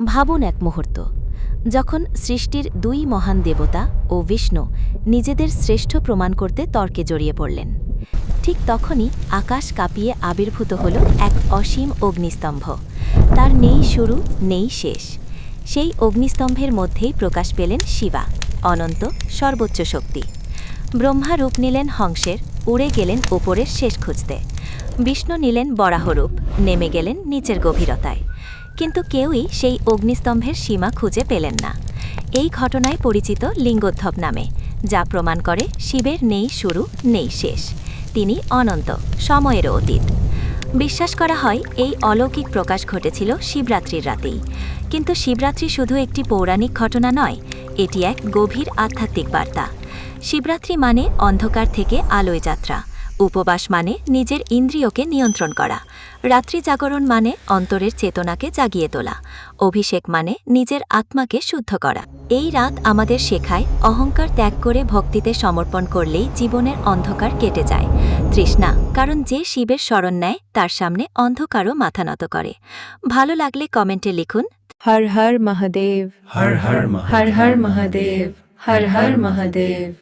ভাবুন এক মুহূর্ত, যখন সৃষ্টির দুই মহান দেবতা ও বিষ্ণু নিজেদের শ্রেষ্ঠ প্রমাণ করতে তর্কে জড়িয়ে পড়লেন। ঠিক তখনই আকাশ কাঁপিয়ে আবির্ভূত হল এক অসীম অগ্নিস্তম্ভ। তার নেই শুরু, নেই শেষ। সেই অগ্নিস্তম্ভের মধ্যেই প্রকাশ পেলেন শিবা, অনন্ত সর্বোচ্চ শক্তি। ব্রহ্মা রূপ নিলেন হংসের, উড়ে গেলেন উপরের শেষ খুঁজতে। বিষ্ণু নিলেন বরাহরূপ, নেমে গেলেন নিচের গভীরতায়। কিন্তু কেউই সেই অগ্নিস্তম্ভের সীমা খুঁজে পেলেন না। এই ঘটনায় পরিচিত লিঙ্গোদ্ভব নামে, যা প্রমাণ করে শিবের নেই শুরু, নেই শেষ। তিনি অনন্ত, সময়েরও অতীত। বিশ্বাস করা হয় এই অলৌকিক প্রকাশ ঘটেছিল শিবরাত্রির রাতেই। কিন্তু শিবরাত্রি শুধু একটি পৌরাণিক ঘটনা নয়, এটি এক গভীর আধ্যাত্মিক বার্তা। শিবরাত্রি মানে অন্ধকার থেকে আলোয় যাত্রা, উপবাস মানে নিজের ইন্দ্রিয়কে নিয়ন্ত্রণ করা, রাত্রি জাগরণ মানে অন্তরের চেতনাকে জাগিয়ে তোলা, অভিষেক মানে নিজের আত্মাকে শুদ্ধ করা। এই রাত আমাদের শেখায় অহংকার ত্যাগ করে ভক্তিতে সমর্পণ করলেই জীবনের অন্ধকার কেটে যায়। তৃষ্ণা, কারণ যে শিবের শরণ নেয় তার সামনে অন্ধকারও মাথা নত করে। ভালো লাগলে কমেন্টে লিখুন हर हर महादेव, हर हर हर हर महादेव, हर हर महादेव।